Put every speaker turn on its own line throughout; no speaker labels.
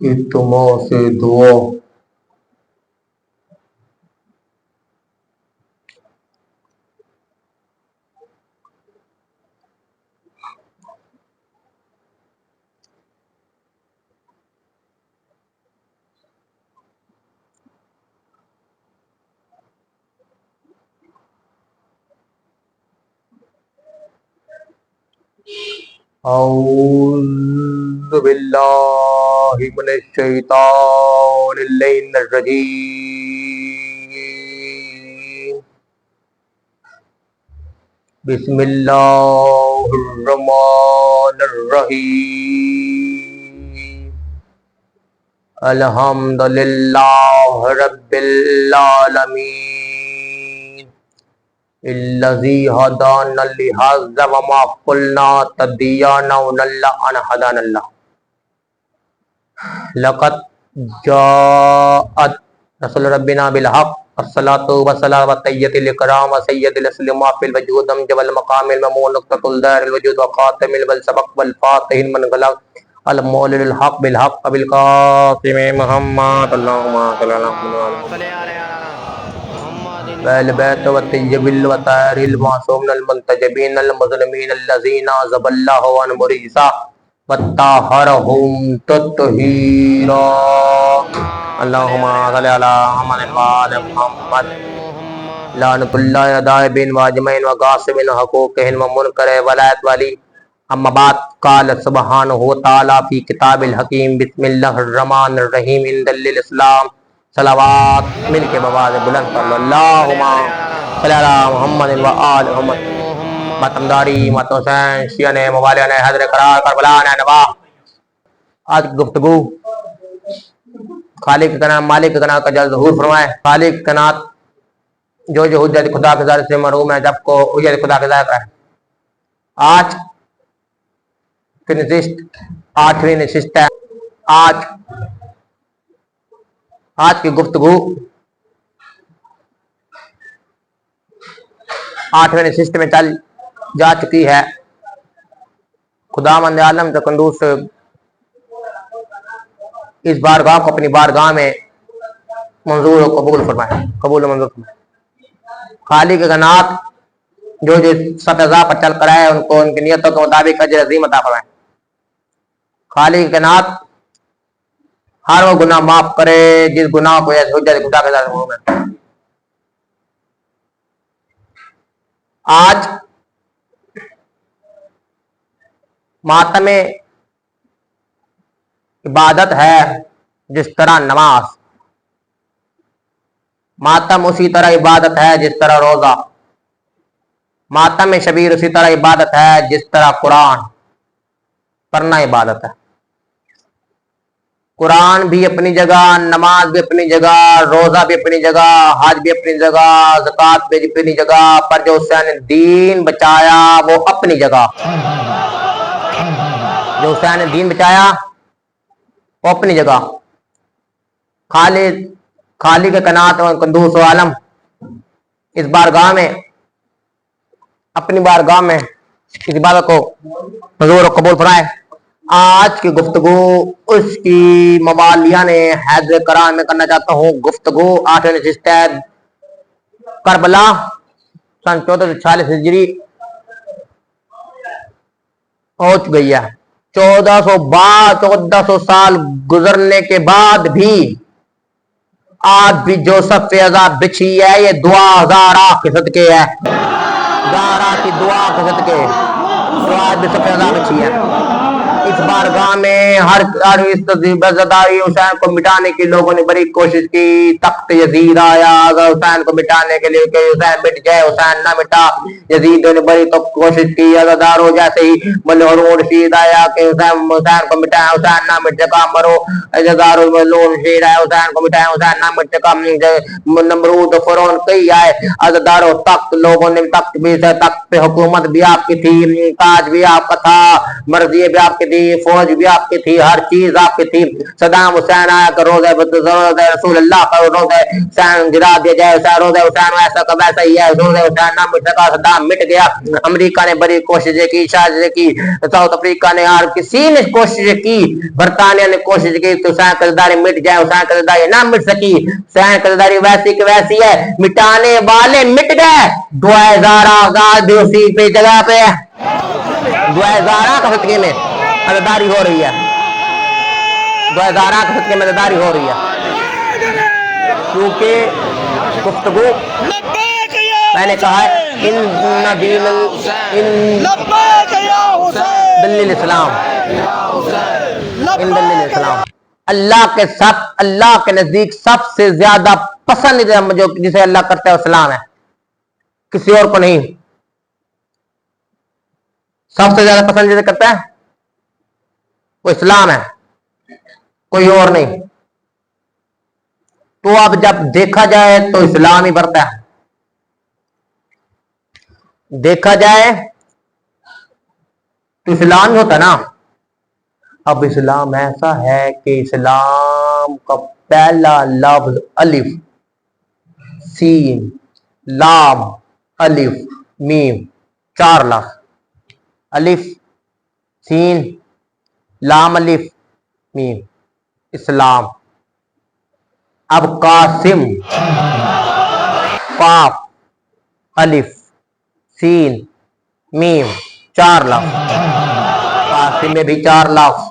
इत्तमा से दुआ औज़ु बिल्लाहि मिनश शैतानिर रजीम बिस्मिल्लाहिर रहमानिर रहीम अल्हम्दुलिल्लाहि रब्बिल आलमीन इल्लज़ी हदाना लिहाज़ा वमा कुल्ना तदियाना नल्ला अन हदानल्लाह लक़द जाअत रसूल रब्बिना बिल हक़ अस्सलातु वस्सलामु अला सय्यदिल इकराम व सय्यदिल अस्लमा फिल वजूद अमजल मकामिल ममून नुक़्ततुल दारिल वजूद व ख़ातिमिल वल सबक़ वल फ़ातिहिल मन गलक़ अल मौलिल हक़ बिल हक़ अबिल क़ासिम मुहम्मद अल्लाहुम्मा सल्लि अला वल बैत व तय्यबिल व तारिल मासूम अल मुंतजबीन अल मुज़लिमीन अल्लज़ीना ज़बल्लाहु अन मुरीसा वत्ताहरहुम तत्हीरा अल्लाहुम्मा सल्लि अला मुहम्मद व आलि मुहम्मद लानतुल्लाहि दाइबिन व अजमईन व गासिबिन हक़ूक़िहिन व मुनकर वलायत वाली अम्मा बाद क़ाल सुब्हानहु व तआला फ़ी किताबिल हकीम बिस्मिल्लाहिर रहमानिर रहीम इंदलिल इस्लाम सलावत मिल के बवाज़ बुलंद अल्लाहुम्मा सल्लि अला मुहम्मद व आलि मुहम्मद मतमदारी मतहुसैन शियन मवालियन हज़रत करार करबला नवा। आज की गुफ्तगू खालिक का नाम मालिक का नाम का जल ज़हूर फरमाए। खालिक का नाम जो हुज्जत खुदा के ज़ात से महरूम है जब को हुज्जत खुदा के ज़ात है। आज की नशिस्त 8वीं नशिस्त है। आज की गुफ्तगू 8वें नशिस्त में चल जा चुकी है। खुदावंद आलम तकंदूस इस बारगाह को अपनी बारगाह में मंजूर और कबूल फरमाए, कबूल मंजूर फरमाए। खालिक का नात जो सतज़ा पर चल कर आए उनको उनकी नियतों के मुताबिक अजर अज़ीम अता फरमाए। खालिक का नात हर वो गुनाह माफ करे जिस गुनाह को हुज्जत खुदा के साथ हो गए। आज मातम इबादत है जिस तरह नमाज, मातम उसी तरह इबादत है जिस तरह रोजा, मातम शबीर उसी तरह इबादत है जिस तरह कुरान पढ़ना इबादत है। कुरान भी अपनी जगह, नमाज भी अपनी जगह, रोजा भी अपनी जगह, हज भी अपनी जगह, ज़कात भी अपनी जगह, पर जो हुसैन दीन बचाया वो अपनी जगह, जो हुसैन दीन बचाया वो अपनी जगह। खालिक कनात कंदूस आलम इस बारगाह में अपनी बारगाह में इस इबादत को मंजूर और कबूल फरमाए। आज की गुफ्तगू उसकी मवालिया ने हैदर करार में करना चाहता हूँ। गुफ्तगू 8वें नशिस्त है। करबला सन 1446 हिजरी पहुंच गई है। 1400 साल गुजरने के बाद भी आज भी जो सफ़े अज़ाब बिछी है ये दुआ हज़ारा के सदके है, हज़ारा की दुआ के सदके जो आज भी सफ़े अज़ाब बिछी है। इस बारगाह में हर बेज़दारी हुसैन को मिटाने की लोगों ने बड़ी कोशिश की। तख्त यजीद आया अगर हुसैन को मिटाने के लिए कि हुसैन मिट जाए, हुसैन ना मिटा। यजीद ने बड़ी तो कोशिश की। अज़दारो जैसे ही हारून रशीद आया कि हुसैन को मिटाया, हुसैन ना मिट सका, मरो। अज़दारो हारून रशीद आया, हुसैन को मिटाया, हुसैन ना मिट सका। नमरूद फ़िरौन कई आए। अज़दारो तख्त लोगों ने तख्त पे हुकूमत भी आपकी थी, ताज भी आपका था, मर्जी भी आपकी थी, फौज भी आपकी थी, हर चीज आपकी थी। सदाम हुसैन आया कर रोज़े रसूल अल्लाह का रोज़े हुसैन गिरा दिया जाए, रोज़े हुसैन वैसा का वैसा ही है, रोज़े हुसैन ना मिट सका, सदाम मिट गया। अमेरिका ने बड़ी कोशिशें की, साजिशें की, साउथ अफ्रीका ने, और किसी ने कोशिश की, बरतानिया ने कोशिश की तो हुसैन कर्जदारी मिट जाए, हुसैन कर्जदारी ना मिट सकी। हुसैन कर्जदारी वैसी की वैसी है, मिटाने वाले मिट गए। 2000 भी उसी पे जगह पे 2000 का सदके में कर्जदारी हो रही है, 2000 का सदके में कर्जदारी हो रही है, क्योंकि गुफ्तगू मैंने कहा है इस्लाम अल्लाह के साथ, अल्लाह के नजदीक सबसे ज्यादा पसंदीदा जो जिसे अल्लाह करता है इस्लाम है, किसी और को नहीं। सबसे ज्यादा पसंदीदा करता है वो इस्लाम है, कोई और नहीं। तो अब जब देखा जाए तो इस्लाम ही बढ़ता है, देखा जाए तो इस्लाम ही होता ना। अब इस्लाम ऐसा है कि इस्लाम का पहला लफ्ज अलिफ, सीन, लाम, अलिफ, मीम, 4 लफ्ज, अलिफ, सीन, लाम, अलिफ, मीम, इस्लाम। अब कासिम, काफ, अलिफ, सीन, मीम, 4 लफ्ज, कासिम में भी 4 लफ्ज,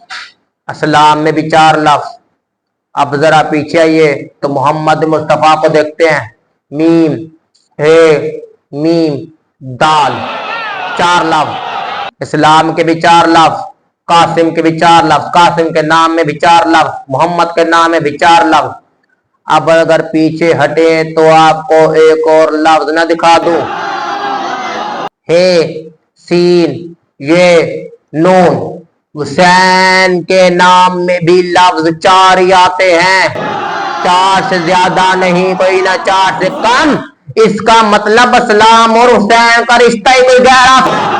अस्लाम में भी 4 लफ्ज। अब जरा पीछे आइए तो मोहम्मद मुस्तफा को देखते हैं, मीम, हे, मीम, दाल, 4 लफ्ज। इस्लाम के भी 4 लफ्ज, कासिम के भी 4 लफ्ज, कासिम के नाम में भी 4 लफ्ज, मोहम्मद के नाम में भी 4 लफ्ज। अब अगर पीछे हटे तो आपको एक और लफ्ज ना दिखा दूं, हे, सीन, ये, नून। हुसैन के नाम में भी लफ्ज 4 ही आते हैं, 4 से ज्यादा नहीं, कोई ना 4 से कम। इसका मतलब इस्लाम और हुसैन का रिश्ता ही कोई गहरा था।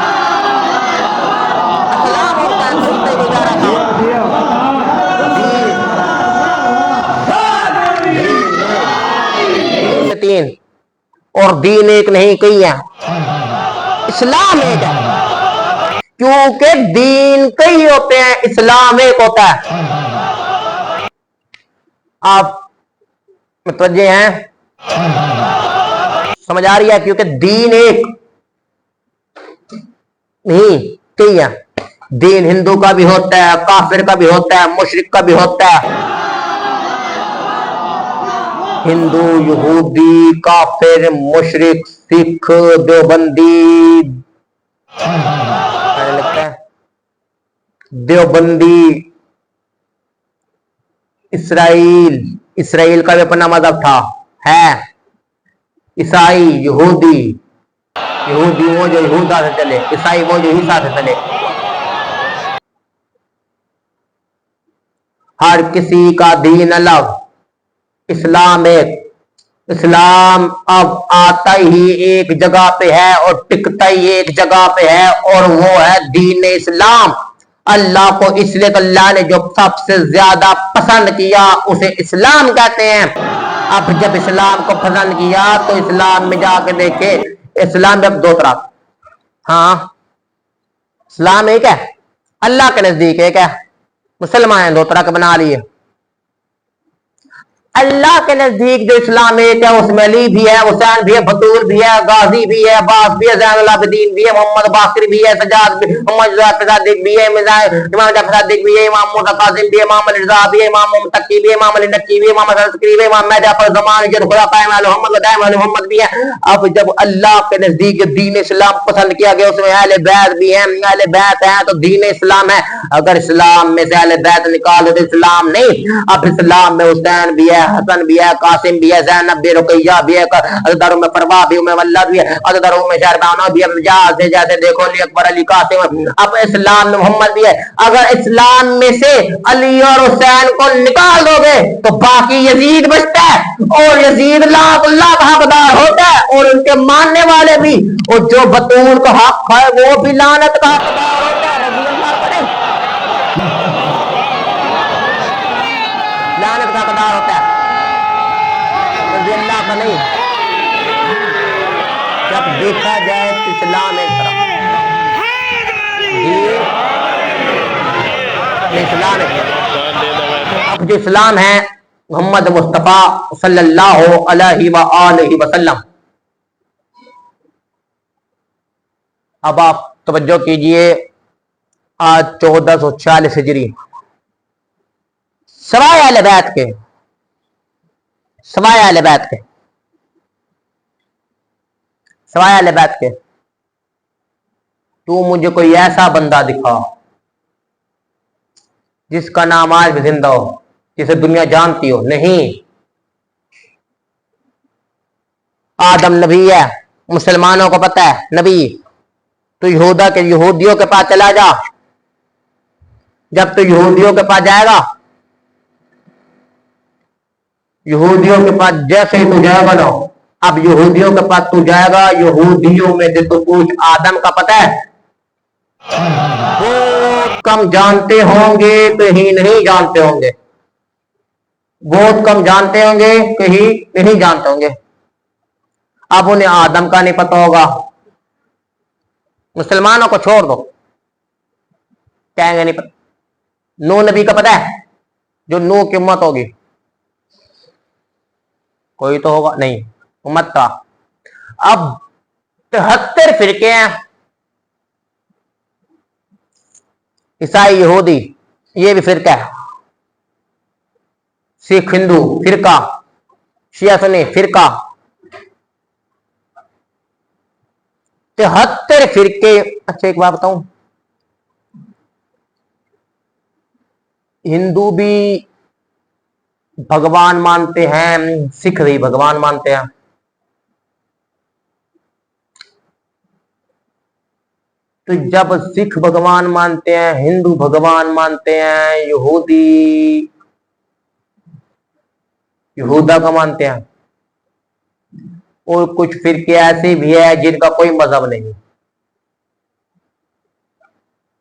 3 और दीन एक नहीं, कई है, इस्लाम एक है, क्योंकि दीन कई होते हैं, इस्लाम एक होता है। आप मुतवज्जे हैं, समझ आ रही है? क्योंकि दीन एक नहीं, कई है। दीन हिंदू का भी होता है, काफिर का भी होता है, मुशरिक का भी होता है। हिंदू, यहूदी, काफिर, मुशरिक, सिख, देवबंदी, लगता है देवबंदी, इसराइल का भी अपना मजहब था, है। ईसाई, यहूदी वो जो यहूदा से चले, ईसाई वो जो ईसा से चले। हर किसी का दीन अलग, इस्लाम एक। इस्लाम अब आता ही एक जगह पे है और टिकता ही एक जगह पे है, और वो है दीन इस्लाम। अल्लाह को इसलिए तो अल्लाह ने जो सबसे ज्यादा पसंद किया उसे इस्लाम कहते हैं। अब जब इस्लाम को पसंद किया तो इस्लाम में जाके देखे, इस्लाम में अब 2 तरह, हाँ, इस्लाम एक है, अल्लाह के नजदीक एक है। मुसलमान 2 तरह के बना लिए। अल्लाह के नजदीक जो इस्लाम एक है उसमें अली भी है, हुसैन भी है, बतूल भी है, गाजी भी है, अब्बास भी है, ज़ैनुल आबिदीन भी है, मोहम्मद बाकिर भी है, सजाद भी, मोहम्मद सादिक भी है, इमाम जाफर सादिक भी है, इमाम मूसा कासिम भी है, इमाम अली रज़ा भी है, इमाम मुत्तकी भी है, इमाम अली नक्की भी है, इमाम हसन सकरी भी है, इमाम जाफर ज़मान जो खुलाफाए मोहम्मद वदाइम मोहम्मद भी है। अब जब अल्लाह के नजदीक दीन इस्लाम पसंद किया गया उसमें अहले बैत भी है, अहले बैत है तो दीन इस्लाम है। अगर इस्लाम में से अहले बैत निकाल दो तो इस्लाम नहीं। अब इस्लाम में हुसैन भी है, हसन भी है, कासिम भी है, ज़ैनब भी, रुकैया भी है, अज़दर में परवा भी, उम्मे वल्लद भी है, अज़दर में शहरबानो भी है, जैसे जैसे देखो अली अकबर, अली कासिम। अब इस्लाम में मोहम्मद भी है। अगर इस्लाम में से अली और हुसैन को निकाल दोगे तो बाकी यजीद बचता है, और यजीद अल्लाह का हकदार होता है, और उनके मानने वाले भी, और जो बतूल का हक है वो भी लानत का हकदार होता है। कयामत का हकदार होता है, रज़ी अल्लाह का नहीं। जब देखा जाए तो इस्लाम एक तरफ, जी इस्लाम एक तरफ। अब जो इस्लाम है मोहम्मद मुस्तफ़ा सल्लल्लाहु अलैहि वसल्लम, अब आप तवज्जो कीजिए, आज 1446 हिजरी, सवाए अहले बैत के, सवाए अहले बैत के, सवाए अहले बैत के, तू मुझे कोई ऐसा बंदा दिखा जिसका नाम आज भी जिंदा हो, जिसे दुनिया जानती हो। नहीं, आदम नबी है, मुसलमानों को पता है नबी। तो यहूदा के यहूदियों के पास चला जा, जब तू यहूदियों के पास जाएगा, यहूदियों के पास जैसे ही तू जाएगा ना, अब यहूदियों के पास तू जाएगा, यहूदियों में से तो कुछ आदम का पता है, बहुत कम जानते होंगे, कहीं नहीं जानते होंगे, बहुत कम जानते होंगे, कहीं नहीं जानते होंगे। अब उन्हें आदम का नहीं पता होगा, मुसलमानों को छोड़ दो, कहेंगे नहीं पता। नूह नबी का पता है, जो नूह की उम्मत होगी, कोई तो होगा नहीं उम्मत का। अब 73 फिरके हैं, ईसाई यहूदी ये भी फिरका है, सिख हिंदू फिरका, शिया सुन्नी फिरका, 73 फिरके। अच्छा एक बात बताऊं, हिंदू भी भगवान मानते हैं, सिख भी भगवान मानते हैं। तो जब सिख भगवान मानते हैं, हिंदू भगवान मानते हैं, यहूदी यहूदा का मानते हैं, और कुछ फिरके ऐसे भी है जिनका कोई मजहब नहीं।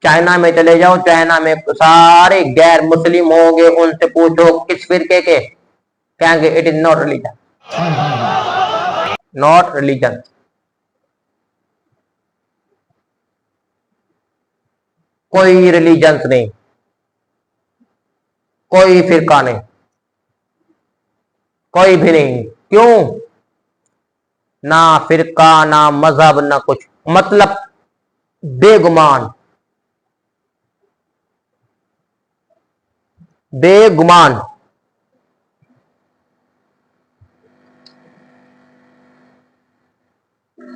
चाइना में चले जाओ, चाइना में सारे गैर मुस्लिम होंगे, उनसे पूछो किस फिरके के, कहेंगे it is not religion, not religion. कोई रिलीजन नहीं, कोई फिरका नहीं, कोई भी नहीं। क्यों? ना फिरका, ना मजहब, ना कुछ, मतलब बेगुमान, बेगुमान।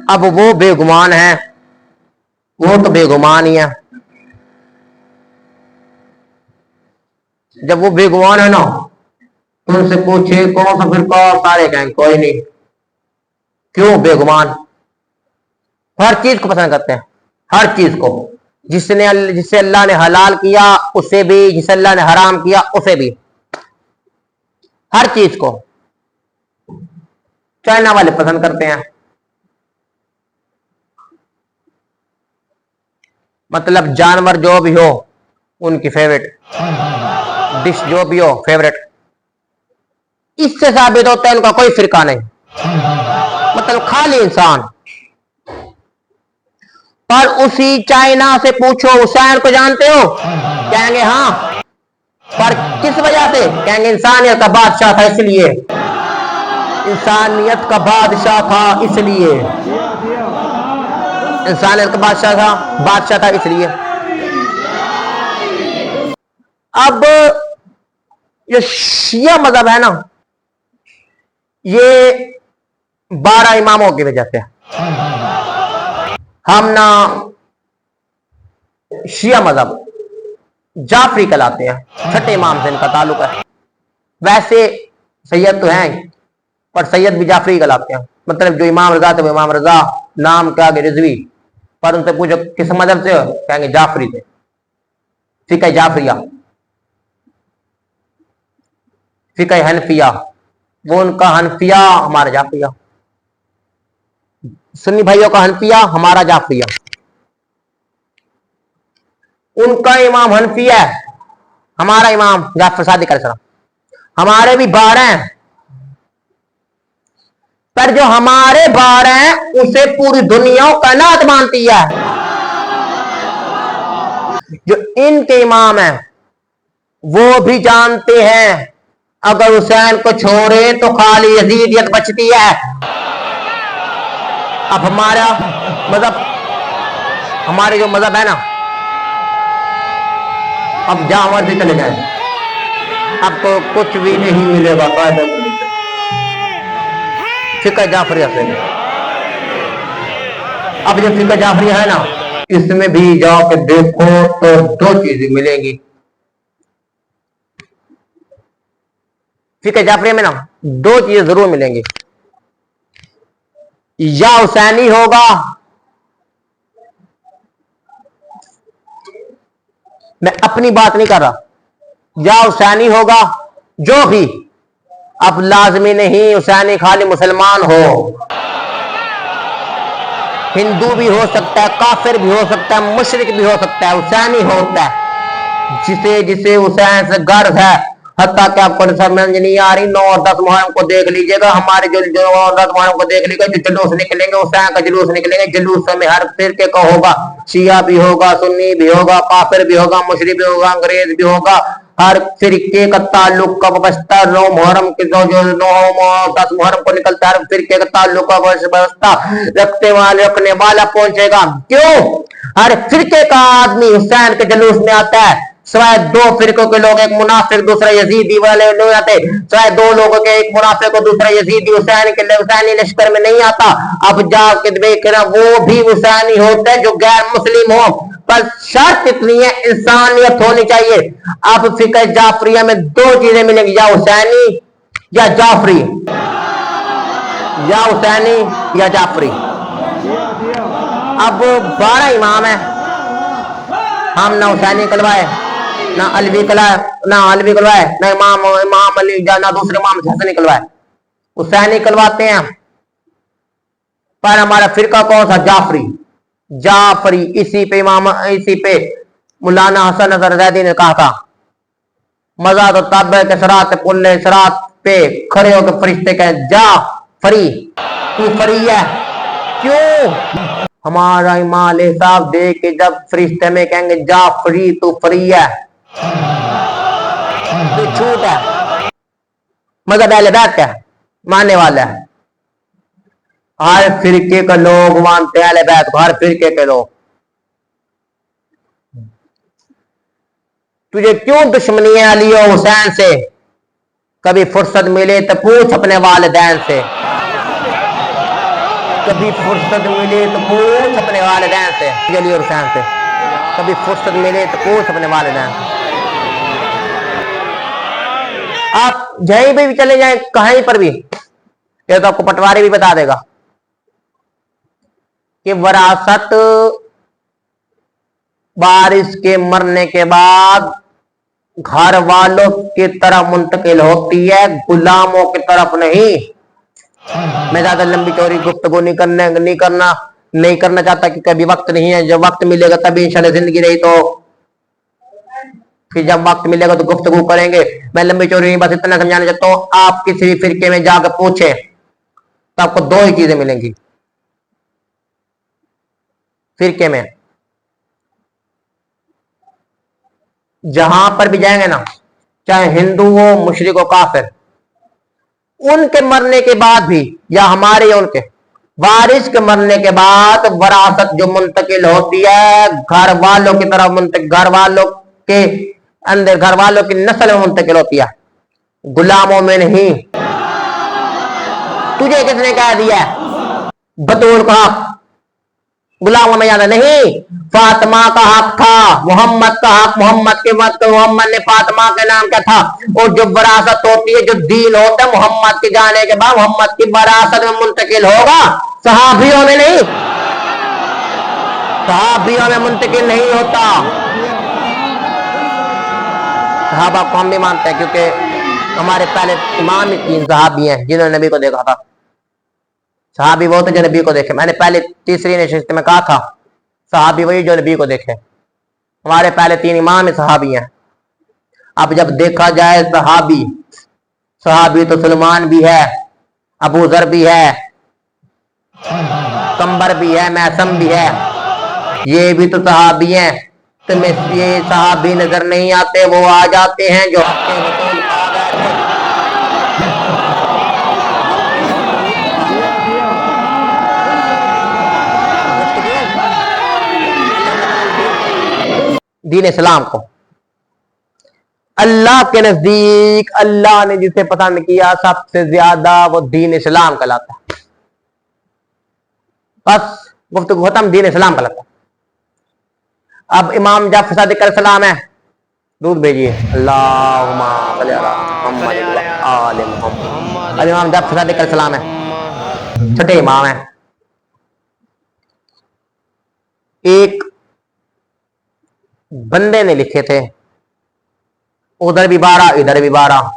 अब वो बेगुमान है, वो तो बेगुमान ही है। जब वो बेगुमान है ना, तो उनसे पूछे कौन सा फिरका, सारे कहेंगे कोई नहीं। क्यों? बेगुमान, हर चीज को पसंद करते हैं, हर चीज को। जिसे अल्लाह ने हलाल किया उसे भी, जिसे अल्लाह ने हराम किया उसे भी, हर चीज को। चाइना वाले पसंद करते हैं, मतलब जानवर जो भी हो उनकी फेवरेट डिश, जो भी हो फेवरेट। इससे साबित होता है उनका कोई फिरका नहीं, मतलब खाली इंसान। पर उसी चाइना से पूछो हुसैन को जानते हो, कहेंगे हाँ, पर किस वजह से, कहेंगे इंसानियत का बादशाह था इसलिए, इंसानियत का बादशाह था इसलिए, इंसानियत का बादशाह था इसलिए। अब ये शिया मजहब है ना, ये 12 इमामों की वजह से। हम ना शिया मजहब जाफरी कहलाते हैं, छठे इमाम से इनका ताल्लुक है। वैसे सैयद तो हैं, पर सैयद भी जाफरी कहलाते हैं, मतलब जो इमाम रजा थे वो इमाम रजा, नाम के आगे रिजवी। पर उनसे पूछो किस मजहब से, कहेंगे जाफरी थे, फिका जाफरिया, फिका हनफिया, वो उनका हनफिया, हमारा जाफरिया। सुन्नी भाइयों का हनफिया, हमारा जाफरिया। उनका इमाम हनफिया है, हमारा इमाम जाफर सादिक अलैहिस्सलाम। हमारे भी 12 हैं, पर जो हमारे 12 हैं उसे पूरी दुनिया कायनात मानती है। जो इनके इमाम हैं वो भी जानते हैं अगर हुसैन को छोड़े तो खाली यजीदियत बचती है। अब हमारा मजहब, हमारे जो मजहब है ना, अब जहां मर्जी चले जाए आपको कुछ भी नहीं मिलेगा। फिक्र जाफरिया से, अब जो फिक्र जाफरिया है ना, इसमें भी जाके देखो तो 2 चीजें मिलेंगी। फिक्र जाफरिया में ना 2 चीजें जरूर मिलेंगी, या हुसैनी होगा, मैं अपनी बात नहीं कर रहा, या हुसैनी होगा जो भी, अब लाजमी नहीं हुसैनी खाली मुसलमान हो, हिंदू भी हो सकता है, काफिर भी हो सकता है, मुशरिक भी हो सकता है, हुसैनी होता है। जिसे जिसे हुसैन से गर्व है, हत्ता कि आपको समझ नहीं आ रही, 9 और 10 मुहर्रम को देख लीजिएगा, हमारे जो 9 और 10 मुहर्रम को देख लीजिएगा, जो जुलूस निकलेंगे हुसैन का जुलूस निकलेंगे। जुलूस में हर फिरके का होगा, शिया भी होगा, सुन्नी भी होगा, काफिर भी होगा, मुशरिक भी होगा, अंग्रेज भी होगा, हर फिरके का ताल्लुक कब बचता, 9 मुहर्रम के जो 9 10 मुहर्रम को निकलता है, हर फिरके का ताल्लुक का व्यवस्था रखने वाला पहुंचेगा। क्यों? हर फिरके का आदमी हुसैन के जुलूस में आता है, सिवाय 2 फिरकों के लोग, एक मुनाफिक दूसरा यजीदी वाले लोग आते, सिवाय 2 लोगों के, एक मुनाफिक और दूसरा यजीदी हुसैन के हुसैनी लश्कर में नहीं आता। अब जाके देखना वो भी हुसैनी होता है जो गैर मुस्लिम हो, पर शर्त इतनी है इंसानियत होनी चाहिए। अब फिक्र जाफरिया में 2 चीजें मिलेंगी, या हुसैनी या जाफरी, या हुसैनी या जाफरी। अब 12 इमाम है, हम ना हुसैनी कलवाए, ना अलवी कलवाए, ना इमाम अली, ना दूसरे इमाम हसन निकलवाए, हुसैनी कलवाते हैं। पर हमारा फिरका कौन सा? जाफरी। जाफरी, इसी पे मौलाना हसन नजर जैदी ने कहा था, मजा तो तब है कि सरात पुल्ले सरात पे खड़े होकर फरिश्ते कहें जा फरी, तू फरी है। क्यों? हमारा इमाम साहब देख के जब फरिश्ते में कहेंगे जा फरी, तू फरी है, तो छूट है, मगर पहले बैठ है, मानने वाला है। हर फिरके के लोग मानते हैं अहले बैत को, हर फिरके के लोग। तुझे क्यों दुश्मनी है अली और हुसैन से? कभी फुर्सत मिले तो पूछ अपने वालिदैन से, कभी फुर्सत मिले तो पूछ अपने वालिदैन से, अली और हुसैन से कभी फुर्सत मिले तो पूछ अपने वालिदैन से। आप जहीं भी चले जाएं, कहीं पर भी, ये तो आपको पटवारी भी बता देगा कि वरासत बारिश के मरने के बाद घर वालों की तरफ मुंतकिल होती है, गुलामों की तरफ नहीं। मैं ज्यादा लंबी चौड़ी गुफ्तगू नहीं करना चाहता कि कभी वक्त नहीं है, जब वक्त मिलेगा तभी इंशाल्लाह जिंदगी रही तो फिर जब वक्त मिलेगा तो गुफ्तगू करेंगे। मैं लंबी चौड़ी नहीं, बस इतना समझाना चाहता हूं, आप किसी भी फिरके में जाकर पूछे तो आपको 2 ही चीजें मिलेंगी फिरके में। जहां पर भी जाएंगे ना, चाहे हिंदू हो, मुशरिक हो, काफिर, उनके मरने के बाद भी, या हमारे या उनके वारिस के मरने के बाद वरासत जो मुंतकिल होती है घर वालों की तरफ, घर वालों के अंदर, घर वालों की नस्ल में मुंतकिल होती है, गुलामों में नहीं। तुझे किसने कह दिया बतूल का हक गुलामों में ज्यादा नहीं? फातिमा का हक था, मोहम्मद का हक, मोहम्मद के वक्त मोहम्मद ने फातिमा के नाम क्या था। और जो विरासत होती है, जो दीन होता है, मोहम्मद के जाने के बाद मोहम्मद की विरासत में मुंतकिल होगा, सहाबियों में नहीं, सहाबियों में मुंतकिल नहीं होता। सहाबा को हम भी मानते हैं क्योंकि हमारे पहले इमाम ही 3 सहाबी हैं जिन्होंने नबी को देखा था। सहाबी वो थे जो नबी को देखे, मैंने पहले तीसरी नशिस्त में कहा था, सहाबी वही जो नबी को देखे। हमारे पहले 3 इमाम सहाबी हैं। अब जब देखा जाए सहाबी सहाबी तो सलमान भी है, अबू जर भी है, कंबर भी है, मैसम भी है, ये भी तो सहाबी हैं। तुम्हें ये सहाबी नजर नहीं आते, वो आ जाते हैं जो हफ्ते रसूल आ गए थे दीन इस्लाम को। अल्लाह के नजदीक अल्लाह ने जिसे पसंद किया सबसे ज्यादा वो दीन इस्लाम कहलाता है। बस गुफ्तगू खत्म, दीन इस्लाम कहलाता है। अब इमाम जाफर सादिक अलैहिस्सलाम है, दूध भेजिए। अल्लाहुम्मा सल्ली अला मुहम्मद व आले मुहम्मद। अब इमाम जाफर सादिक अलैहिस्सलाम है, छठे इमाम है। एक बंदे ने लिखे थे, उधर भी 12 इधर भी 12,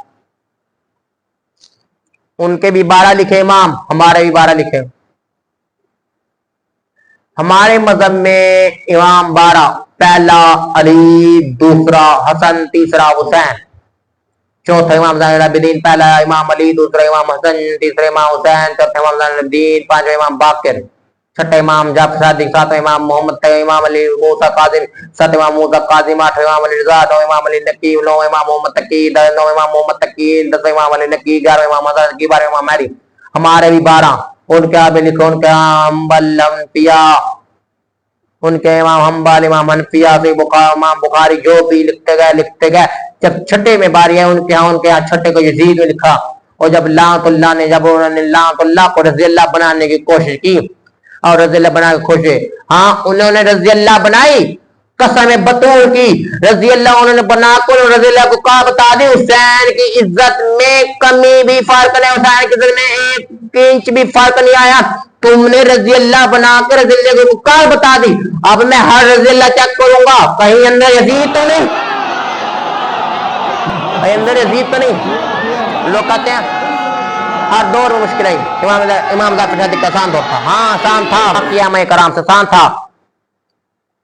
उनके भी 12 लिखे इमाम, हमारे भी 12 लिखे। हमारे मजहब में इमाम 12, पहला अली, दूसरा हसन, तीसरा हुसैन, चौथा इमाम ज़ैनुल आबिदीन, पहला इमाम अली, दूसरा इमाम हसन, तीसरा इमाम हुसैन, चौथा इमाम ज़ैनुल आबिदीन, पांचवा इमाम बाकिर, छठा इमाम जाफर सादिक, सातवां इमाम मोहम्मद, इमाम अली मूसा काजिम, सातवां इमाम मूसा काजिम, आठवां इमाम अली रज़ा, नौवां इमाम अली नकी, नौवां इमाम मोहम्मद तकी, नौवां इमाम मोहम्मद तकी, 10वां इमाम अली नकी, 11वां इमाम हसन तकी, 12वां इमाम महदी। हमारे भी 12, उनके आगे लिखो उनके हम्बल अंबिया, उनके इमाम हम्बल, इमाम हनफिया से इमाम बुखारी, जो भी लिखते गए। जब छठे में बारी है उनके यहाँ छठे को यजीद में लिखा, और जब लातुल्लाह ने जब उन्होंने लातुल्लाह को रज़ियल्लाह बनाने की कोशिश की और रज़ियल्लाह बना के खुश है, हाँ उन्होंने रज़ियल्लाह बनाई, कसम बतूल की रज़ियल्लाह उन्होंने बनाकर रज़ियल्लाह को कहा बता दी, हुसैन की इज्जत में कमी भी फर्क नहीं, हुसैन की इज्जत में 1 इंच भी फर्क नहीं आया। तुमने रज़ियल्लाह बनाकर रज़ियल्लाह को कहा बता दी, अब मैं हर रज़ियल्लाह चेक करूंगा कहीं अंदर यजीद तो नहीं, कहीं अंदर यजीद तो नहीं। लोग कहते हैं हर दौर में मुश्किल है। इमाम जाफर सादिक का आसान दौर था, हाँ आसान था, बाकिया में कराम से आसान था,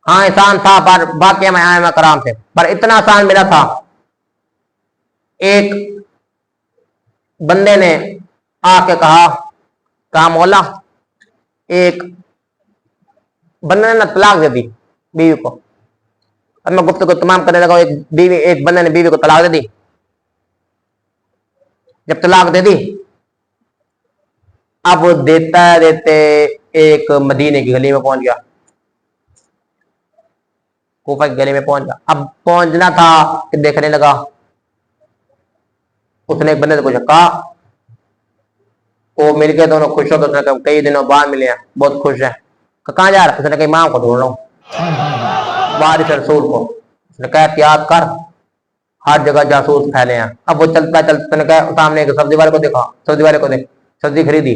हाँ आसान था, पर बाकिया में आया कराम से, पर इतना आसान मेरा था। एक बंदे ने आके कहा मौला, एक बंदे ने तलाक दे दी बीवी को। अब मैं गुफ्तगू तमाम करने लगा, एक बंदे ने बीवी को तलाक दे दी। जब तलाक दे दी, अब वो देते एक मदीने की गली में पहुंच गया, कूफा की गली में पहुंच गया। अब पहुंचना था कि देखने लगा, उसने एक बंदे से कुछ कहा, वो मिल गए, दोनों खुश हो गए। उसने कई दिनों बाद मिले हैं, बहुत खुश है। कहाँ जा रहा है? उसने कहा इमाम को ढूंढ रहा हूँ, वारिस रसूल को। उसने कहा एहतियात कर, हर जगह जासूस फैले हैं। अब वो चलता चलता कहा सामने एक सब्जी वाले को देखा, सब्जी वाले को देख, सब्जी खरीदी,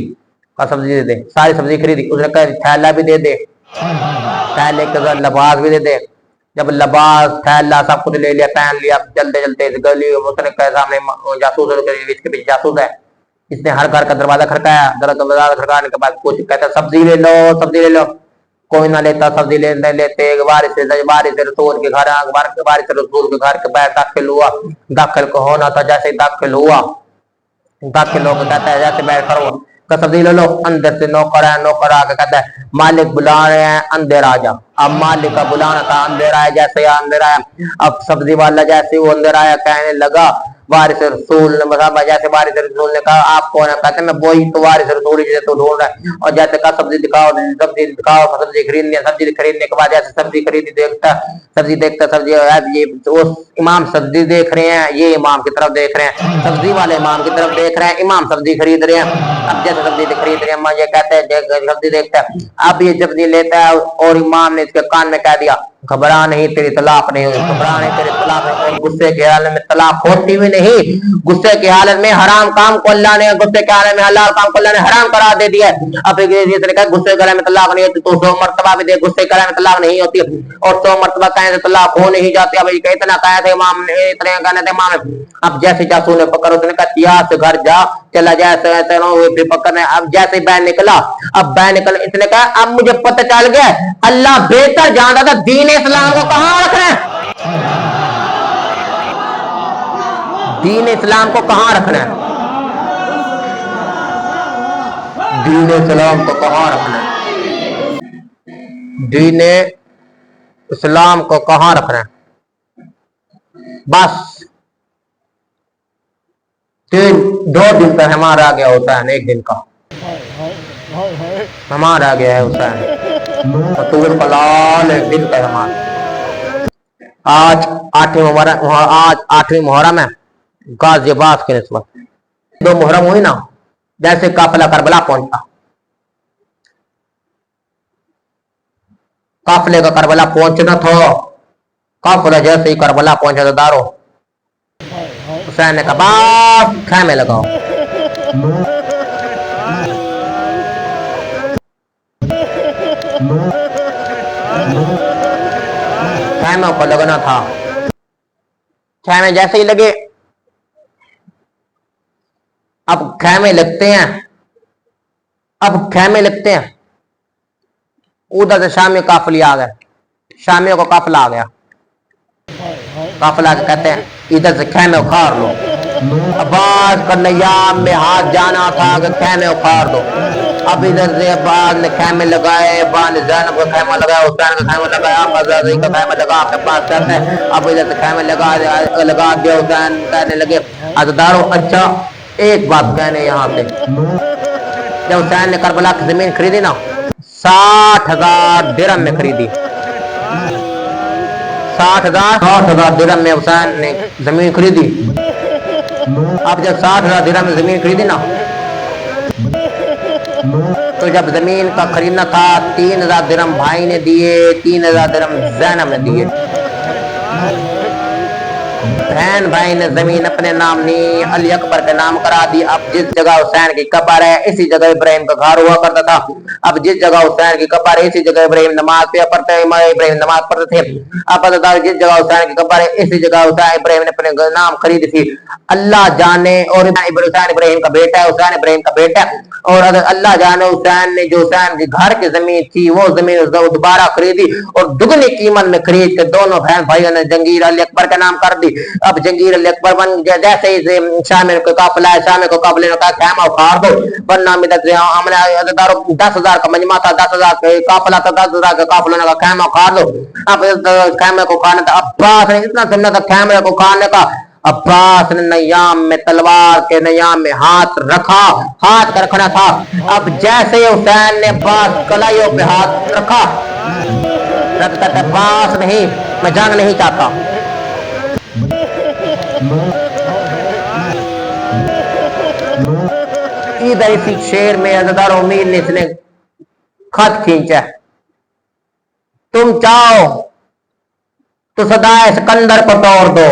का सब्जी दे दे, सारी सब्जी खरीदी। उसने कहा थैला भी दे दे, थैले के साथ लिबास भी दे दे। जब लिबास थैला सब कुछ ले लिया, पहन लिया, चलते चलते गली, उसने कहा सामने जासूस इसके पीछे जासूस है। इसने हर घर का दरवाजा खड़काया, दरवाजा खड़काने के बाद कुछ कहता सब्जी ले लो, सब्जी ले लो। कोई ना लेता, सब्जी लेते वारिस रसूल के घर, वारिस रसूल के घर के बाहर दाखिल हुआ। दाखिल को होना था, जैसे दाखिल हुआ, दाखिल होकर कहता है जैसे बैठ करो सब्जी ले लो। अंदर से नौकर है, नौकर आके कहता है मालिक बुला रहे हैं, अंदर आ जा। अब मालिक का बुलाना था, अंदर आया, जैसे अंदर आया, अब सब्जी वाला जैसे वो अंदर आया, कहने लगा वारिस रसूल ने, मतलब जैसे वारिस रसूल ने कहा आप कौन है? कहते मैं वही तो वारिस रसूल जिसे तो ढूंढ रहा है। और जैसे कहा सब्जी दिखाओ, सब्जी खरीदने के बाद जैसे सब्जी खरीदी, देखता सब्जी ये वो इमाम सब्जी देख रहे हैं, ये इमाम की तरफ देख रहे हैं, सब्जी वाले इमाम की तरफ देख रहे हैं, इमाम सब्जी खरीद रहे हैं। अब जैसे सब्जी खरीद रहे हैं, ये कहते हैं सब्जी देखता है, अब ये सब्जी लेता है और इमाम ने इसके कान में कह दिया घबरा नहीं, तेरी तलाक नहीं हुई, घबरा नहीं, तेरी तलाक नहीं। और गुस्से के हालत में तलाक होती भी नहीं, गुस्से की हालत में हराम काम को अल्लाह ने, गुस्से के हालत में हलाल काम को अल्लाह ने हराम करा दे दिया। अब गुस्से के हालत में तलाक नहीं होती तो 100 मरतबा भी दे, गुस्से के हालत में तलाक नहीं होती, और 100 मरतबा कहें तो तलाक हो नहीं जाती। अब इतना कहे थे इमाम ने, इतने कहने थे इमाम ने। अब जैसे जासूस ने पकड़, उसने कहा तियार से घर जा, चला जाए पकड़ने। अब जैसे बैन निकला, अब बैन निकल, इसने कहा अब मुझे पता चल गया अल्लाह बेहतर जानता था दीन इस्लाम को कहां रखना है, दीन इस्लाम को कहां रखना है। दीन इस्लाम को कहाँ रखना है? दीन इस्लाम को कहाँ रखना है? बस 2 दिन का मेहमान आ गया होता है, 1 दिन का मेहमान आ गया है हुसैन, और तुझे कलाल 1 दिन का मेहमान। आज 8वीं मुहर्रम है गाजियाबाद की निस्बत 2 मुहर्रम हुई ना, जैसे काफिला करबला पहुंचा, काफिले का करबला पहुंचना था, काफिला जैसे ही करबला पहुंचा तो दारो हुसैन ने कहा बाप खैमे लगाओ। खैमे को लगना था, खैमे जैसे ही लगे, अब खैमे लगते हैं, अब खैमे लगते हैं, उधर से शामी काफिले आ गए, शामियों को काफिला आ गया, काफिला कहते हैं इधर से खैमे उखाड़ लो। अब्बास का नयाम में हाथ जाना था कि खैमे उखाड़ दो। अब इधर से अब्बास ने खैमे लगाए, अब्बास ने ज़ैनब का खैमा लगाया, हुसैन का खैमा लगाया, अब्बास का खैमा लगा आपके पास करते हैं। अब इधर से खैमे लगा दिया, हुसैन कहने लगे अज़दारो अच्छा एक बात कहने यहाँ पे, जब हुसैन ने करबला की जमीन खरीदी ना 60,000 दिरहम में खरीदी, 60,000 दिरहम में हुसैन ने जमीन खरीदी। अब जब 60,000 दिरहम में जमीन खरीदी ना, तो जब जमीन का खरीदना था 3,000 दिरहम भाई ने दिए, 3,000 दिरहम ज़ैनब ने दिए। बहन भाई ने जमीन अपने नाम नहीं अली अकबर के नाम करा दी। अब जिस जगह हुसैन की कब्र है इसी जगह इब्राहिम का घर हुआ करता था। अब जिस जगह हुसैन की कब्र है इसी जगह इब्राहिम नमाज पढ़ते इब्राहिम नमाज पढ़ते थे। अब बताओ जिस जगह हुसैन की कब्र है इसी जगह हुसैन इब्राहिम ने अपने नाम खरीदी थी। अल्लाह जाने, और हुसैन इब्राहिम का बेटा है, हुसैन इब्राहिम का बेटा है। और अगर अल्लाह जाने हुसैन ने जो हुसैन की घर की जमीन थी वो जमीन दोबारा खरीदी और दुगनी कीमत में खरीद के दोनों बहन भाइयों ने जंगीर अली अकबर का नाम कर दी। अब जंगीर अली अकबर बन गया, जैसे ही शामिल को काफिला है, शामिल को काफिले ने कहा खैमा उखाड़ दो, वरना हमने 10,000 का मजमा था, 10,000 काफिला था, 10,000 का काफिला ने कहा खैमा उखाड़ दो। अब खैमे को उखाड़ने था, अब्बास ने इतना सुनना था खैमे को उखाड़ने का, अब्बास ने नयाम में तलवार के नयाम में हाथ रखा, हाथ रखना था। अब जैसे हुसैन ने अब्बास कलाइयों पे हाथ रखा, रखता था अब्बास नहीं मैं जंग नहीं चाहता। इधर इसी शेर में अज़दार उम्मीद ने इसने खत खींचा, तुम चाहो तो सदाए सिकंदर को तोड़ दो।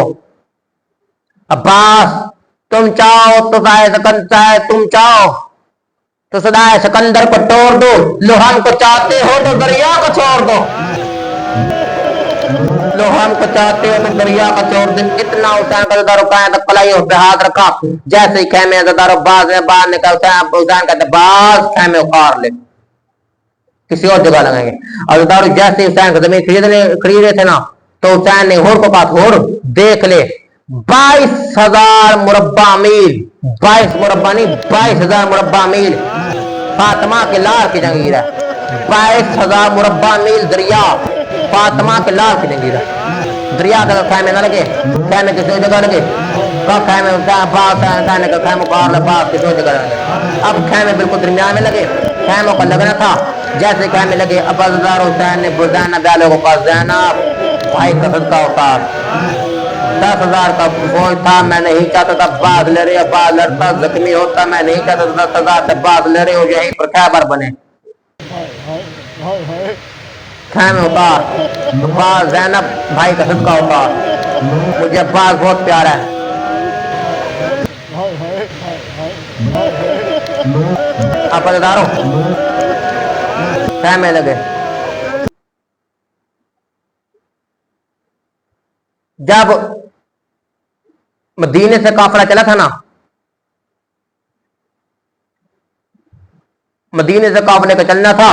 अब्बास तुम चाहो तो तुम चाहो तो सदाए सिकंदर को तोड़ दो, लोहन को चाहते हो तो दरिया को छोड़ दो, लोहन को चाहते हो तो दरिया को छोड़ दो। इतना हुसैन का रुकाया तो कलाइयों पे हाथ रखा, जैसे ही खेमे बाज ने कहा हुसैन कहते बाज खेमे उखाड़ ले, किसी और जगह लगाएंगे। और दारू जैसे हुसैन का जमीन खरीदे थे ना, तो हुसैन ने होर को कहा होर देख ले 22,000 मुरब्बा मील, 22 मुरब्बा नहीं 22,000 मुरब्बा मील फातिमा के लाल की जंगीर है। 22,000 मुरब्बा मील दरिया फातिमा के लाल की जंगीर है। दरिया का खैमे न लगे, खैमे किसी जगह लगे, खैमे खैमे किसी जगह लगे। अब खैमे बिल्कुल दरमियान में लगे, खैमों का लगना था। जैसे खैमे लगे अब हुसैन ने बुज़ैना ब्यालों को कहा ज़ैनब भाई का सदका उतार, 10,000 का फौज था, मैं नहीं चाहता था बाज ले रहे, बाज लड़ता जख्मी होता, मैं नहीं चाहता था 10,000 से बाज ले रहे हो यहीं पर खैबर बने। खैमे उतार, बाज ज़ैनब भाई का सदका उतार, मुझे बाज बहुत प्यारा है। आप बता खैमे लगे। जब मदीने से काफिला चला था ना, मदीने से काफिले का चलना था,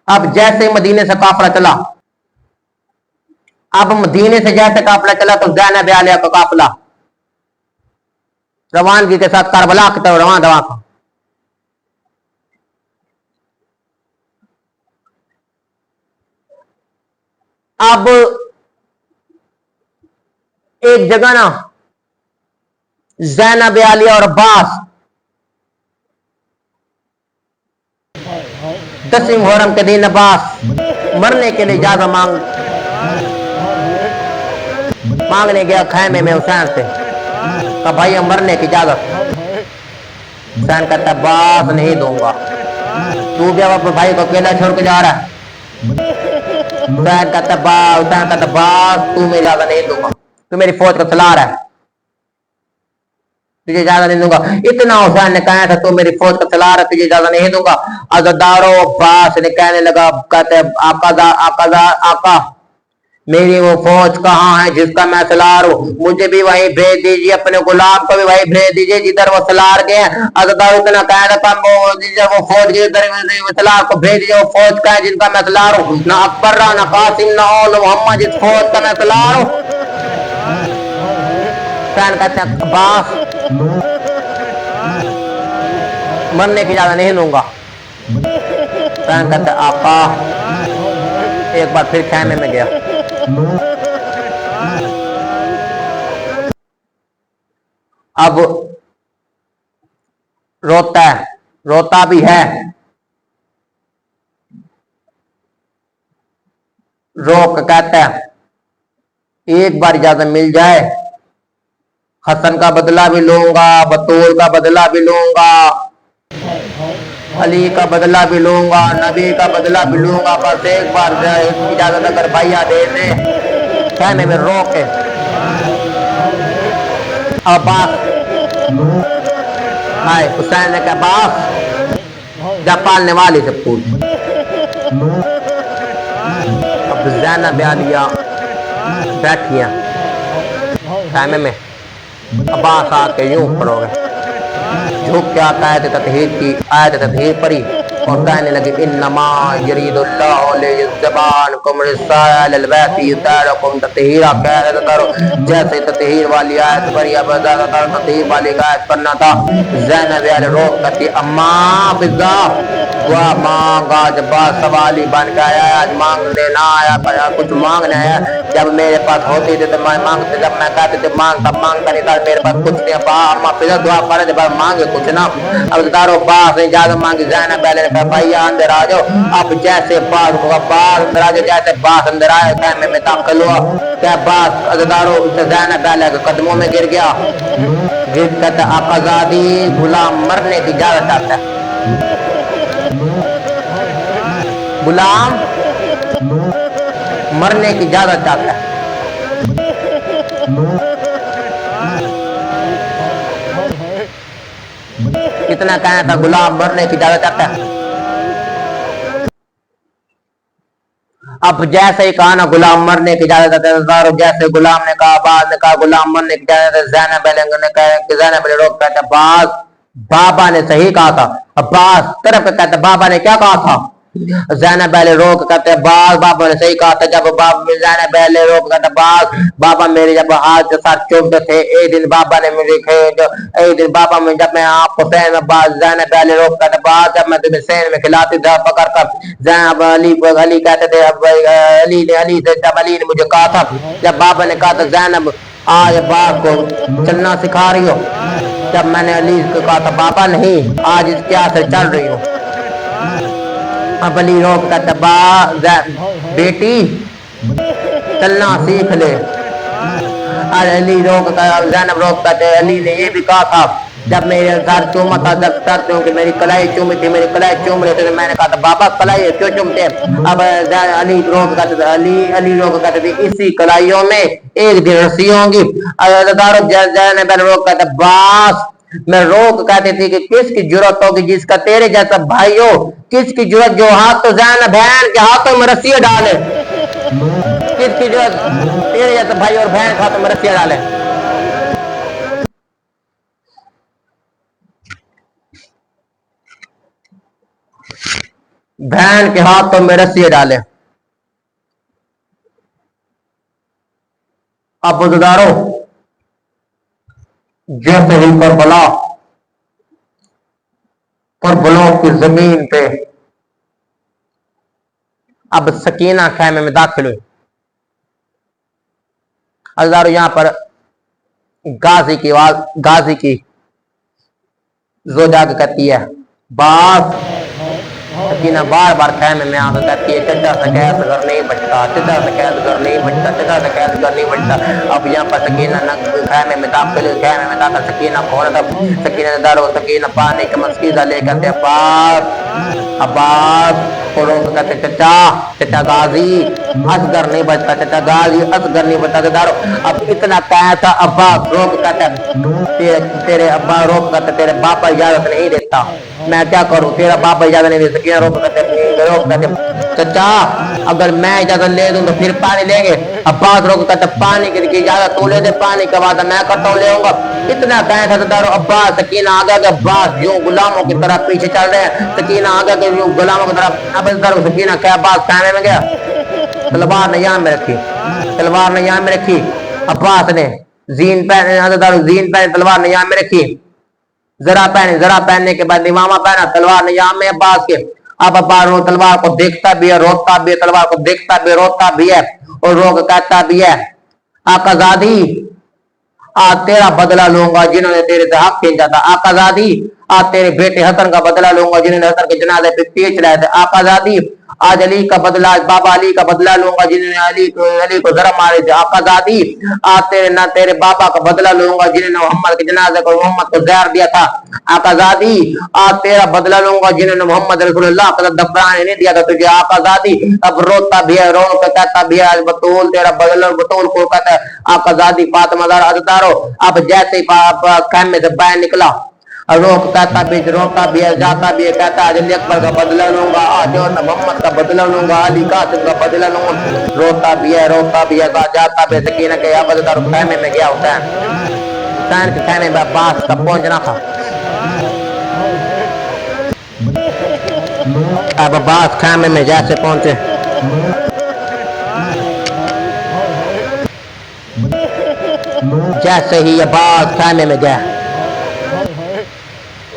अब जैसे मदीने से काफिला चला अब मदीने से जैसे काफिला चला तो ज़ैनब आलिया का काफिला रवानगी के साथ करबला की तरफ रवान दवा था। अब एक जगह ना ज़ैनब आलिया और अब्बास 10वीं मुहर्रम के दिन अब्बास मरने के लिए इजाजत मांगने गया खैमे में हुसैन से, कहा भाई हम मरने की इजाजत। हुसैन कहता अब्बास नहीं दूंगा, तू भी अब अपने भाई को अकेला छोड़ के जा रहा है। हुसैन कहता अब्बास तू मेरी इजाजत नहीं दूंगा, तू मेरी फौज का सलार है, तुझे इजाजत नहीं दूंगा। इतना हुसैन ने कहा था तू मेरी फौज का सलार है, तुझे इजाजत नहीं दूंगा। अज़दारो अब्बास ने कहने लगा, कहते आका मेरी वो फौज कहाँ है जिसका मैं सलार हूँ, मुझे भी वहीं भेज दीजिए, अपने गुलाम को भी वहीं भेज दीजिए जिधर वो सलार गए। अज़दारो इतना कहा था वो फौज के सलार को भेज दीजिए, वो फौज का है जिनका मैं सलार हूँ, ना अकबर रहा ना कासिम ना मोहम्मद, जिस फौज का मैं सलार हूँ। कहते हैं अब्बास मरने की इजाजत नहीं दूंगा। कहते आका एक बार फिर खैमे में गया, अब रोता है, रोता भी है, रोक कहता है एक बार इजाजत मिल जाए, हसन का बदला भी लूंगा, बतूल का बदला भी लूंगा, अली का बदला भी लूंगा, नबी का बदला भी लूंगा, बस एक बार इजाजत अगर भैया दे दे। कहने में रोके अब्बास हाय हुसैन ने कहा अब्बास जा पालने वाली से पूछ। अब ज़ैनब आलिया बैठिया कहने में अब्बास आके यूं पढ़ोगे, झुक के आयत ततहीर की आयत ततहीर पढ़ी और कहने लगे इन्नमा यरीदुल्लाहु लियुज़्हिबअनकुम रिज्साल बैती युतारकुम ततहीरा। करो जैसे ततहीर वाली आयत पढ़ी, अब ज्यादातर ततहीर वाली आयत पढ़ना था। ज़ैनब आलिया रोक करती अम्मा पिज़्ज़ा दुआ मांगा, जब बात सवाल ही बन गया, आज मांगने ना आया पर कुछ मांगने आया। जब मेरे पास होती थी तो मैं मांगते, जब मैं कहते थे मांग तब मांगता नहीं था, मेरे पास कुछ नहीं। अम्मा पिज़्ज़ा दुआ पढ़े जब मांगे कुछ ना। अब दारो बास ने इजाजत मांगी, ज़ैनब पहले ने कहा भैया अंदर आ जाओ। अब जैसे बास अंदर आ जाओ, जैसे बास अंदर आए खैमे में दाखिल हुआ, क्या बास अज़दारो ज़ैनब पहले के कदमों में गिर गया। गिर कहता आकाज़ादी गुलाम मरने की इजाजत चाहता है, गुलाम मरने की इजाजत चाहता है। कितना कहना था गुलाम मरने की इजाजत चाहता है। अब जैसे ही कहा ना गुलाम मरने की इजाजत है, जैसे गुलाम ने कहा अब्बास ने कहा गुलाम मरने की इजाजत है, ज़ैनब ने कहा कि ज़ैनब ने रोक कहता अब्बास बाबा ने सही कहा था। अब्बास तरफ कहता बाबा ने क्या कहा था। ज़ैनब पहले रोक कहते बास बाबा ने सही कहा था। जब ज़ैनब पहले रोक कहते बास बाबा मेरे जब हाथ के साथ चुभते थे, एक दिन बाबा ने मुझे एक दिन बाबा में जब मैं आपको सैन में ज़ैनब पहले रोक कहते बास जब मैं तुम्हें सैन में खिलाती था पकड़ कर ज़ैनब अली कहते थे अली से जब अली ने मुझे कहा था, जब बाबा ने कहा था ज़ैनब आज बाप को चलना सिखा रही हो, जब मैंने अली को कहा था बाबा नहीं आज इसके हाथ से चल रही हूँ। अब अली रोक कहता बेटी चलना सीख ले। अली रोक ज़ैनब रोक कहते अली ने ये भी कहा था जब मेरे सर चूमा था, जब करते हो कि मेरी कलाई चूमी थी, मेरी कलाई चूम रहे थे, मैंने कहा था बाबा कलाई क्यों चूमते। अब अली रोक कहते थे अली रोक कहते थे इसी कलाइयों में एक दिन रस्सी होंगी। ज़ैनब रोक कहते बास मैं रोक कहती थी कि किसकी जरूरत होगी जिसका तेरे जैसा भाई हो, किसकी जरूरत जो हाथ तो ज़ैनब बहन के हाथों में रस्सियां डाले, किसकी जरूरत तेरे जैसा भाई और बहन के हाथों में रस्सियां डाले। बहन के हाथों में रस्सियां डाले। अब बुजदारो जैसे ही करबला की जमीन पे अब सकीना खैमे में दाखिल हुई। हजारों यहां पर गाजी की जोजा के कहती है बास। सकीना बार बार खैमे में आकर कहती है चचा सकैत घर नहीं बचता, चचा सकैत घर नहीं बचता, चचा सकैत घर नहीं बचता। अब यहाँ पर सकीना खैमे में दाखिल हुई। खैमे में दाखिल सकीना कौन था? सकीना दारो सकीना पानी का मस्कीजा लेकर अब्बास अब्बास को रोक कहते चचा चचा गाजी असगर नहीं बचता, चचा गाजी असगर नहीं बचता। दारो अब इतना कहा था अब्बास रोक कहते तेरे अब्बा रोक कहते तेरे बापा इजाजत नहीं देता, मैं क्या करूं? तेरा बाप इजाजत नहीं दे सके। रोक कहते चचा अगर मैं इजाजत ले दूं तो फिर पानी लेंगे। अब्बास रोक कहते पानी की इजाजत तू ले दे, पानी का वादा मैं करता हूँ लेऊंगा। इतना कहा था दारो अब्बास सकीना आगे के अब्बास यूं गुलामों की तरफ पीछे चल रहे हैं। सकीना आगे के यूं गुलामों की तरफ। अब दारो सकीना क्या अब्बास खाने में गया, तलवार ने यहाँ में रखी, तलवार ने यहाँ में रखी। अब्बास ने जीन पहने तलवार ने यहाँ में रखी। जरा पहनने के बाद निवामा पहना, तलवार ने यहाँ में अब्बास के। अब अब्बास तलवार को देखता भी है, रोकता भी है, तलवार को देखता भी रोकता भी है और रोक कहता भी है आकाजादी आज तेरा बदला लूंगा जिन्होंने तेरे से हक छीन था। आकाजादी आज तेरे बेटे हसन का बदला लूंगा जिन्होंने हसन के जनाजे पे पेच रहे थे। आकाजादी आज अली का बदला, बाबा अली का बदला लूंगा जिन्होंने अली को जरा मारे थे। आकाजादी आज तेरे बाबा का बदला लूंगा जिन्होंने मोहम्मद के जनाजे को मोहम्मद को जहर दिया था। आकाजादी आज तेरा बदला लूंगा जिन्होंने मोहम्मद रसूलुल्लाह का दफनाने नहीं दिया था तुझे। आकाजादी अब रोता भी है, रो कहता भी है आज बतूल तेरा बदला, बतूल को कहता है आकाजादी फातिमा दारो। अब जैसे खैमे से बाहर निकला रोक कहता भी रोता भी है, जाता भी है, कहता अली अकबर का बदला लूंगा, मोहम्मद का बदला लूंगा, अली कासिम का बदला लूंगा। रोता भी है, जाता भी है। सकीना के अब्बास खैमे में गया हुसैन के खैमे में अब्बास का पहुंचना था। अब अब्बास खैमे में जैसे पहुंचे जैसे ही अब्बास खैमे में गया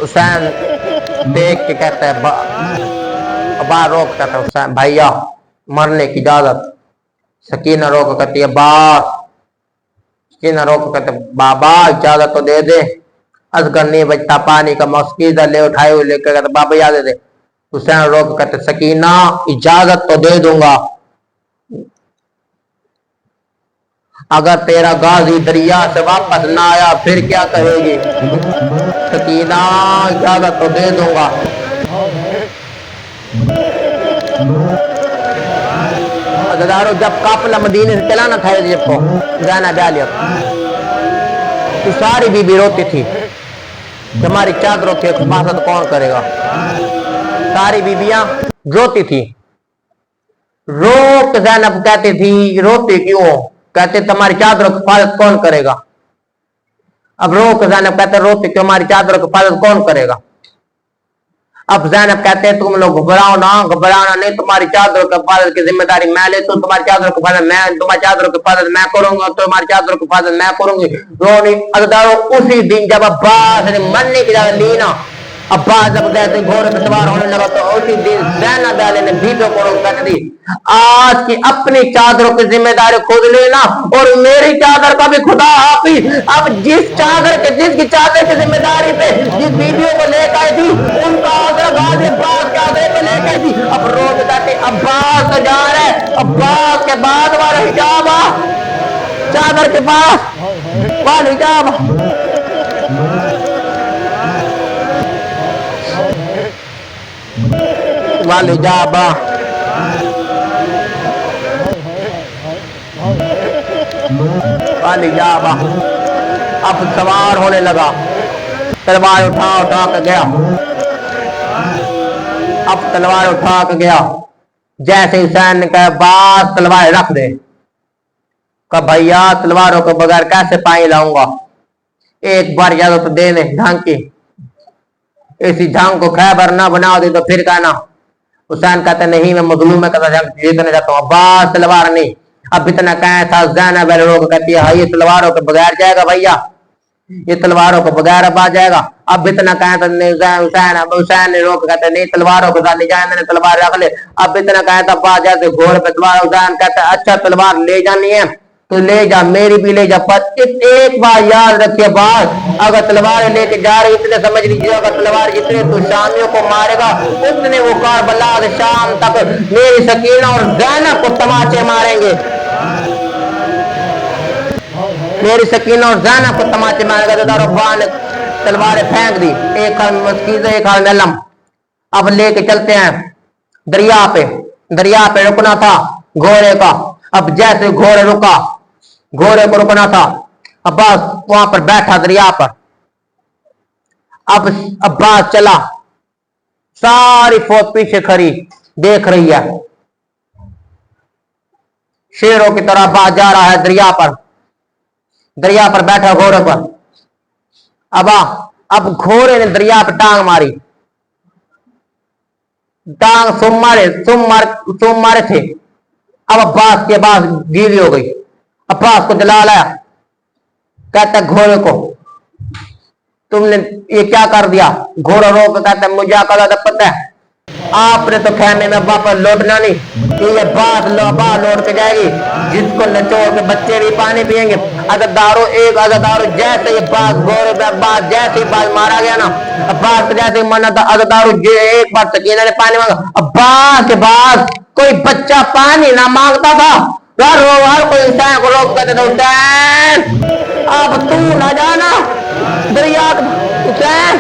हुसैन देख के कहता है अब्बास रोक कहता है हुसैन भैया मरने की इजाजत। सकीना रोक कहती है अब्बास, सकीना रोक कहते बाबा इजाजत तो दे दे, असगर नहीं बचता, पानी का मस्कीजा ले उठाए हुए लेकर कहते बाबा इजाजत दे। हुसैन रोक कहते सकीना इजाजत तो दे दूंगा, अगर तेरा गाजी दरिया से वापस ना आया फिर क्या कहेगी? सकीना इजाजत तो दे दूंगा। जब काफिला मदीने से चलाना था जब को जाना डालिया तो सारी बीबी रोती थी, हमारी चादरों की हिफाजत कौन करेगा? सारी बीबियां रोती थी। रोक ज़ैनब कहती थी रोती क्यों? कहते तुम्हारी चादरों की हिफाजत कौन करेगा? अब रोक ज़ैनब कहते रोती क्यों, हमारी चादरों की हिफाजत कौन करेगा? अब ज़ैनब कहते हैं तुम लोग घबराना नहीं, तुम्हारी चादरों की हिफाजत की जिम्मेदारी मैं लेता हूं, तुम्हारी चादरों की हिफाजत मैं करूंगा, तुम्हारी चादरों की हिफाजत मैं करूंगी। रोनी अदारो उसी दिन जब अब्बास ने मरने की जगह ली ना, अब्बास जब जैसे घोड़े पे सवार होने लगा तो उसी दिन ज़ैनब वाले ने बीबी को रोक दी आज की अपनी चादरों की जिम्मेदारी खुद लेना और मेरी चादर का भी खुदा हाफिज। अब जिसकी चादर की जिम्मेदारी पे जिस बीबियों को लेकर आई थी उनका आदर गाजी अब्बास के आदर पे लेकर थी। अब रोज कहते अब्बास जा रहे, अब्बास के बाद वाला हिजाब चादर के पास वाला हिजाब वाले जाबा वाले जाबा अब सवार होने लगा, तलवार उठा के गया। अब तलवार उठा के गया, जैसे हुसैन ने कहा बात तलवार रख दे, कहा भैया तलवारों के बगैर कैसे पानी लाऊंगा, एक बार इजाजत तो दे दे ढंग की, इसी ढंग को खैबर ना बना दे तो फिर कहना। हुसैन कहते नहीं मैं मजलूम में कहता जीतने जाता हूँ। अब्बास तलवार नहीं, अब इतना कहा था ज़ैनब रोक कहती है ये तलवारों के बगैर जाएगा भैया, ये तलवारों को बगैर अब आ जाएगा। अब इतना कहा था हुसैन ने रोक कहते नहीं तलवारों के साथ ले जाए, मैंने तलवार रख ले। अब इतना कहा था पा जाते घोड़े पे तलवार, हुसैन कहता है अच्छा तलवार ले जानी है तो ले जा, मेरी भी ले जा, पर एक बार याद रखिए बात, अगर तलवार लेके जा रहे इतने समझ लीजिए अगर तलवार जितने तो शामियों को मारेगा उतने वो कारबला से शाम तक मेरी सकीना और ज़ैनब को तमाचे मारेंगे, मेरी सकीना और ज़ैनब को तमाचे मारेगा। तो दारोबान ने तलवारें फेंक दी, एक हाथ में मस्कीज़ एक हाथ में लम। अब लेके चलते हैं दरिया पे, दरिया पे रुकना था घोड़े का। अब जैसे घोड़े रुका, घोड़े को रुकना था, अब्बास वहां पर बैठा दरिया पर। अब अब्बास चला, सारी फौज पीछे खड़ी देख रही है, शेरों की तरह अब्बास जा रहा है दरिया पर, दरिया पर बैठा घोड़े पर। अब घोड़े ने दरिया पर टांग मारी, टांग सुम मारे थे। अब अब्बास के पास गीली हो गई, अब्बास को जला लाया, कहता घोड़े को तुमने ये क्या कर दिया, घोड़ा रोक कहता मुझे पता है आपने तो खेमे में वापस लौटना नहीं, ये बात लौट के जाएगी, जिसको नचोड़ के बच्चे भी पानी पियेंगे। अज़दारो एक अज़दारो जैसे ये बात घोड़े पे अब्बास जैसे बात मारा गया ना, अब्बास जैसे मना था अज़दारो एक बार सकीना ने पानी मांगा, अब्बास के बाद कोई बच्चा पानी ना मांगता था, हर कोई इंसान को रोक कहते थे हुसैन अब तू ना जाना दरिया, हुसैन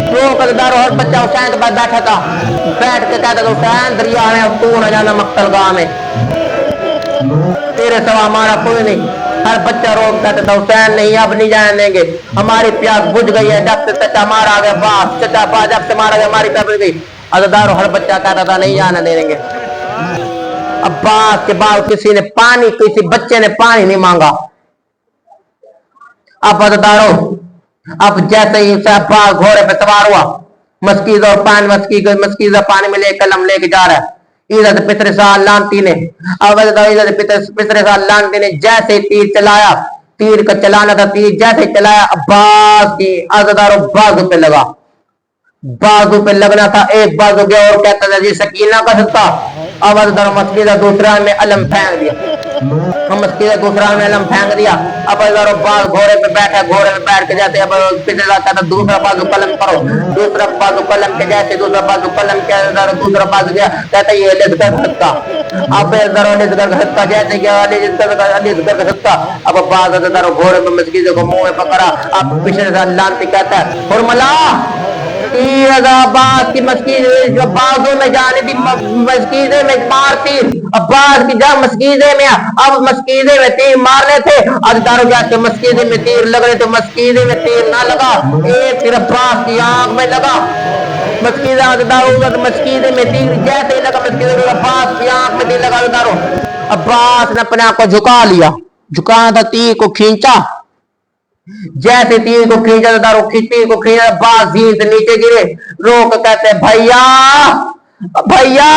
रोक अज़दारो हर बच्चा हुसैन के पास बैठा था, बैठ के कहता था हुसैन दरिया में अब तू ना जाना मक्तल गांव में, तेरे सवा हमारा कोई नहीं। हर बच्चा रोक कहता था हुसैन नहीं अब नहीं जाने देंगे, हमारी प्यास बुझ गई है, जब से चचा मारा गया बाप, चचा बा जब से मारा गया हमारी प्यास बुझ गई। अज़दारो हर बच्चा कहता था नहीं जाने देंगे। अब्बास के बाद किसी ने पानी, किसी बच्चे ने पानी नहीं मांगा। अब अज़दारो अब जैसे ही अब्बास घोड़े पे सवार हुआ, मस्कीज़ और मस्कीज़ पानी में ले कलम लेके जा रहा है। इज़्ज़त पितरे साल लानती ने, अब पितरे साल लानती ने जैसे तीर चलाया, तीर का चलाना था, तीर जैसे चलाया अब्बास की अज़दारो बाजू पे लगा, बाजू पे लगना था, एक बाजू गया और कहता था जी सकीना का सत्ता। अब अज़दारो मस्कीज़ दूसरा में अलम फेंक दिया, मस्कीज़ दूसरा में अलम फेंक दिया। अब अज़दारो बाज घोड़े पे बैठा, घोड़े पे बैठ के जाते अब पिछला कहता दूसरा बाजू कलम करो, दूसरा बाजू कलम के जैसे दूसरा बाजू कलम के अज़दारो दूसरा बाजू गया, कहता ये लिज़्गर का सत्ता। अब अज़दारो लिज़्गर का सत्ता जैसे गया लिज़्गर का सत्ता। अब बाज अज़दारो घोड़े पे मस्कीज़ को मुंह में पकड़ा, अब पिछले साल लानती कहता है हुरमला अब्बास की मस्कीज़ जो बाजू में जाने थी, मस्कीज़े में मारती अब्बास की जब मस्कीज़े में, अब मस्कीज़े में तीर मारने थे, अज़दारो जाके मस्कीज़े में तीर लग रहे तो मस्कीज़े में तीर ना लगा, एक तीर अब्बास की आंख में लगा। मस्कीज़े अज़दारो मस्कीज़े में तीर जैसे ही लगा, मस्कीज़े में अब्बास की आंख में तीर लगा। अज़दारो अब्बास ने अपने आप को झुका लिया, झुकाना था, तीर को खींचा, जैसे तीर को खींचा अज़दारो तीर को खींचा, अब्बास जीन से नीचे गिरे, रोक कहते भैया भैया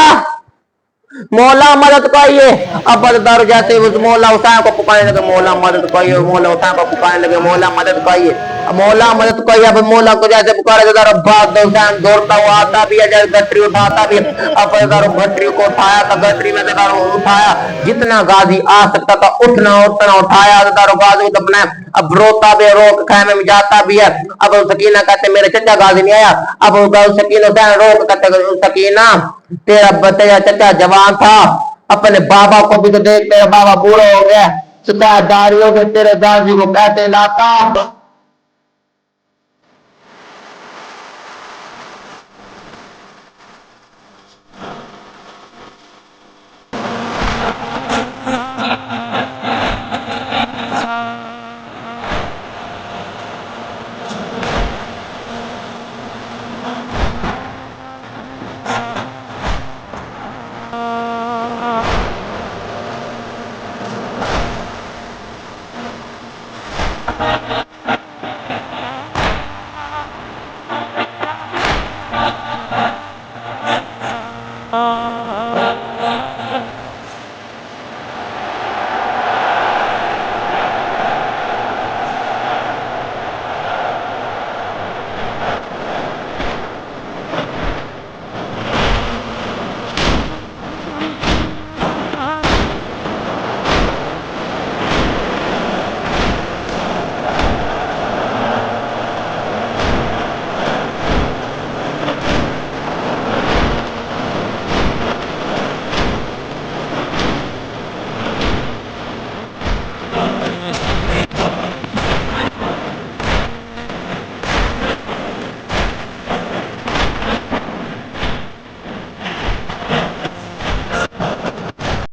मौला मदद करिए। अब अज़दारो जैसे उस मौला हुसैन को पुकारने लगे, मौला मदद करिए, मौला हुसैन को पुकारने लगे, मौला मदद करिए, मौला मदद करिए। अब मौला को जैसे पुकारे अज़दारो अब्बास हुसैन दौड़ता हुआ आता भी है, जैसे गठरी उठाता भी है। अब अज़दारो गठरी को उठाया था, गठरी में अज़दारो उठाया, जितना गाजी आ सकता था उतना उठाया अज़दारो गाजी को अपना, अब रोता भी रोक खैमे में जाता भी है। अब सकीना कहते मेरे चचा गाजी नहीं आया, अब सकीना हुसैन रोक कहते सकीना तेरा चचा जवान था, अपने बाबा को भी तो देख, मेरा बाबा बूढ़ा हो गया, सुधारदारियों के तेरे दादी को कहते लाता